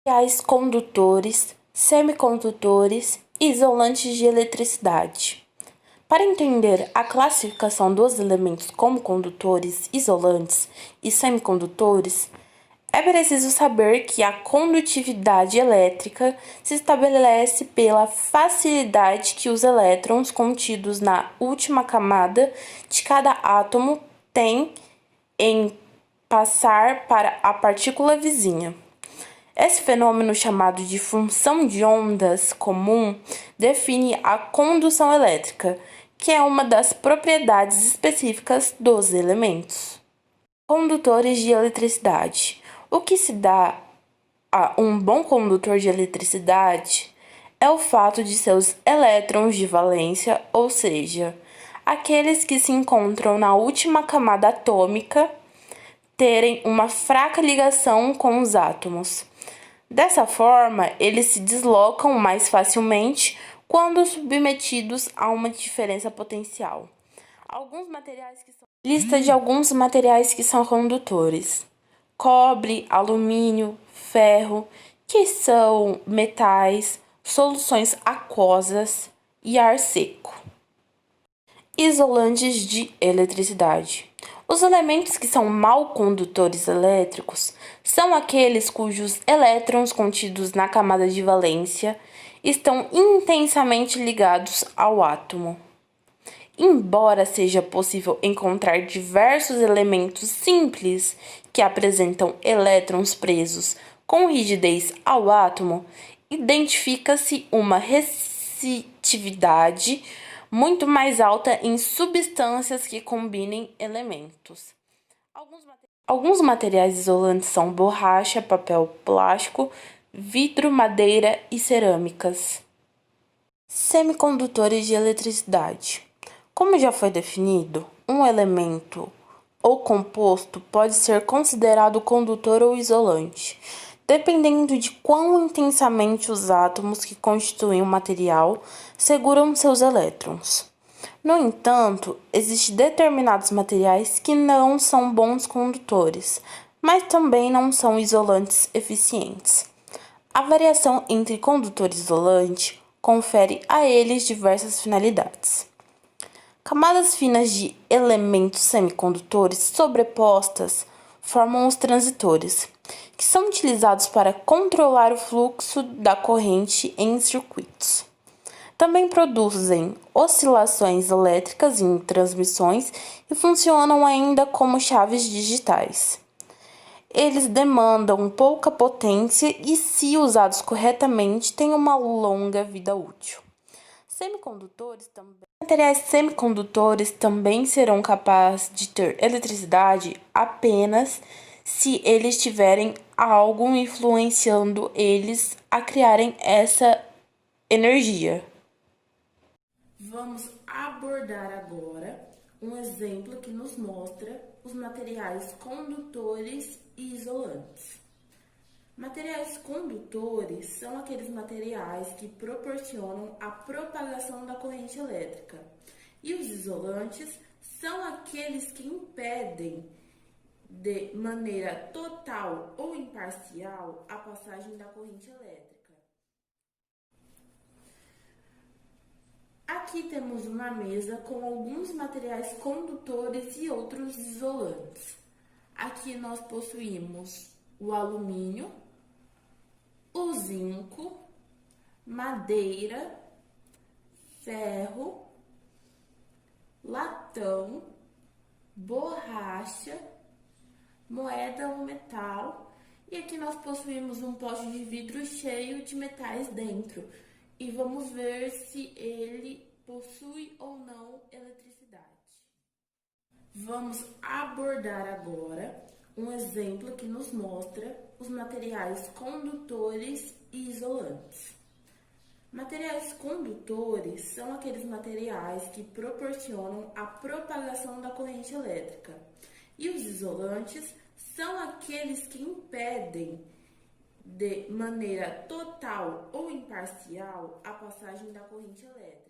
Materiais condutores, semicondutores e isolantes de eletricidade. Para entender a classificação dos elementos como condutores, isolantes e semicondutores, é preciso saber que a condutividade elétrica se estabelece pela facilidade que os elétrons contidos na última camada de cada átomo têm em passar para a partícula vizinha. Esse fenômeno, chamado de função de ondas comum, define a condução elétrica, que é uma das propriedades específicas dos elementos. Condutores de eletricidade. O que se dá a um bom condutor de eletricidade é o fato de seus elétrons de valência, ou seja, aqueles que se encontram na última camada atômica, terem uma fraca ligação com os átomos. Dessa forma, eles se deslocam mais facilmente quando submetidos a uma diferença potencial. Lista de alguns materiais que são condutores: cobre, alumínio, ferro, que são metais, soluções aquosas e ar seco. Isolantes de eletricidade. Os elementos que são mal condutores elétricos são aqueles cujos elétrons contidos na camada de valência estão intensamente ligados ao átomo. Embora seja possível encontrar diversos elementos simples que apresentam elétrons presos com rigidez ao átomo, identifica-se uma reatividade muito mais alta em substâncias que combinem elementos. Alguns materiais isolantes são borracha, papel plástico, vidro, madeira e cerâmicas. Semicondutores de eletricidade. Como já foi definido, um elemento ou composto pode ser considerado condutor ou isolante, dependendo de quão intensamente os átomos que constituem o material seguram seus elétrons. No entanto, existem determinados materiais que não são bons condutores, mas também não são isolantes eficientes. A variação entre condutor e isolante confere a eles diversas finalidades. Camadas finas de elementos semicondutores sobrepostas formam os transitores, que são utilizados para controlar o fluxo da corrente em circuitos. Também produzem oscilações elétricas em transmissões e funcionam ainda como chaves digitais. Eles demandam pouca potência e, se usados corretamente, têm uma longa vida útil. Materiais semicondutores também serão capazes de ter eletricidade apenas se eles tiverem algo influenciando eles a criarem essa energia. Vamos abordar agora um exemplo que nos mostra os materiais condutores e isolantes. Materiais condutores são aqueles materiais que proporcionam a propagação da corrente elétrica, e os isolantes são aqueles que impedem de maneira total ou imparcial a passagem da corrente elétrica. Aqui temos uma mesa com alguns materiais condutores e outros isolantes. Aqui nós possuímos o alumínio, o zinco, madeira, ferro, latão, borracha, moeda ou metal, e aqui nós possuímos um pote de vidro cheio de metais dentro, e vamos ver se ele possui ou não eletricidade. Vamos abordar agora um exemplo que nos mostra os materiais condutores e isolantes. Materiais condutores são aqueles materiais que proporcionam a propagação da corrente elétrica, e os isolantes são aqueles que impedem de maneira total ou imparcial a passagem da corrente elétrica.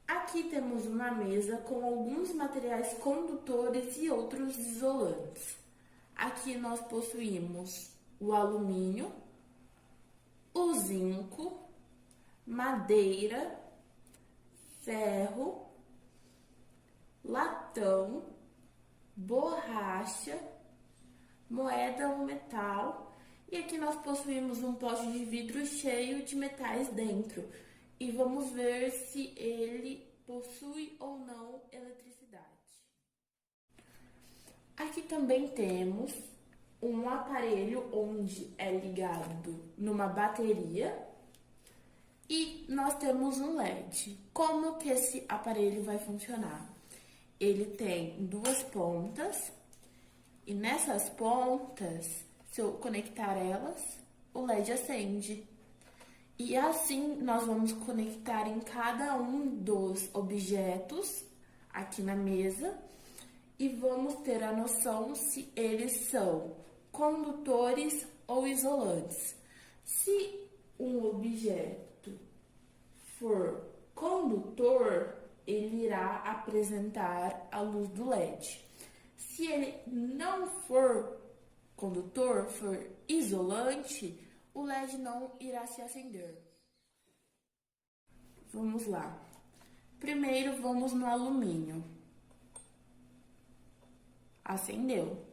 Aqui temos uma mesa com alguns materiais condutores e outros isolantes. Aqui nós possuímos o alumínio, o zinco, madeira, ferro, latão, borracha, moeda ou metal. E aqui nós possuímos um pote de vidro cheio de metais dentro. E vamos ver se ele possui ou não eletricidade. Aqui também temos um aparelho onde é ligado numa bateria e nós temos um LED. Como que esse aparelho vai funcionar? Ele tem duas pontas e nessas pontas, se eu conectar elas, o LED acende. E assim nós vamos conectar em cada um dos objetos aqui na mesa e vamos ter a noção se eles são condutores ou isolantes. Se um objeto for condutor, ele irá apresentar a luz do LED. Se ele não for condutor, for isolante, o LED não irá se acender. Vamos lá. Primeiro vamos no alumínio. Acendeu.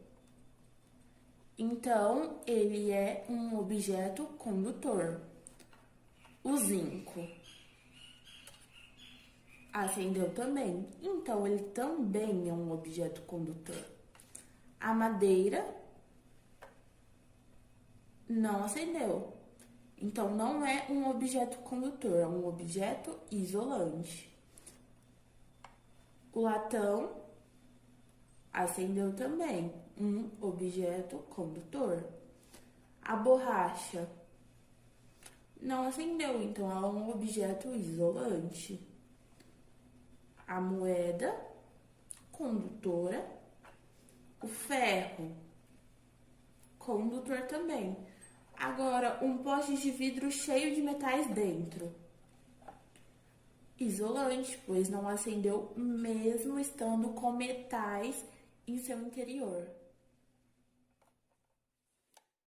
Então, ele é um objeto condutor. O zinco. Acendeu também. Então, ele também é um objeto condutor. A madeira não acendeu. Então, não é um objeto condutor, é um objeto isolante. O latão acendeu também, um objeto condutor. A borracha não acendeu, então ela é um objeto isolante. A moeda, condutora. O ferro, condutor também. Agora, um pote de vidro cheio de metais dentro. Isolante, pois não acendeu mesmo estando com metais em seu interior.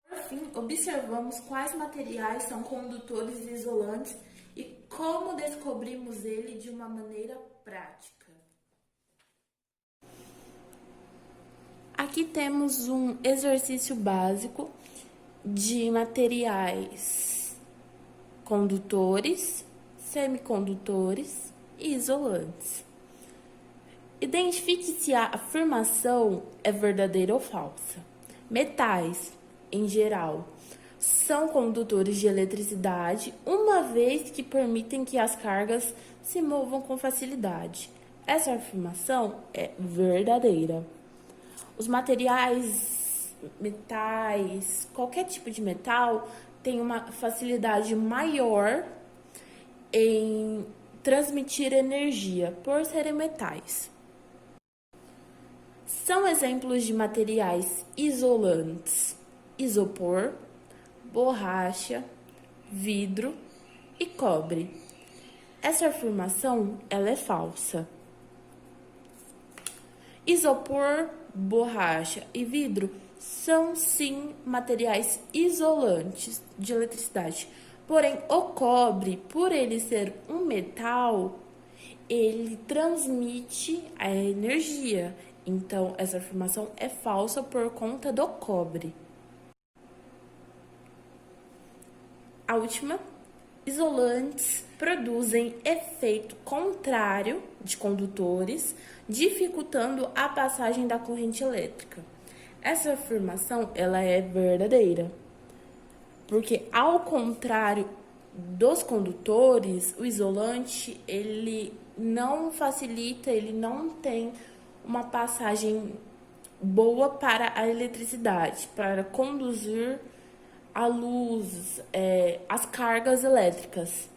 Por fim, observamos quais materiais são condutores e isolantes e como descobrimos ele de uma maneira prática. Aqui temos um exercício básico de materiais condutores, semicondutores e isolantes. Identifique se a afirmação é verdadeira ou falsa. Metais, em geral, são condutores de eletricidade, uma vez que permitem que as cargas se movam com facilidade. Essa afirmação é verdadeira. Os materiais, metais, qualquer tipo de metal tem uma facilidade maior em transmitir energia por serem metais. São exemplos de materiais isolantes: isopor, borracha, vidro e cobre. Essa afirmação ela é falsa. Isopor, borracha e vidro são sim materiais isolantes de eletricidade. Porém, o cobre, por ele ser um metal, ele transmite a energia. Então, essa afirmação é falsa por conta do cobre. A última, isolantes produzem efeito contrário de condutores, dificultando a passagem da corrente elétrica. Essa afirmação ela é verdadeira, porque ao contrário dos condutores, o isolante ele não facilita, ele não tem uma passagem boa para a eletricidade, para conduzir a luz, as cargas elétricas.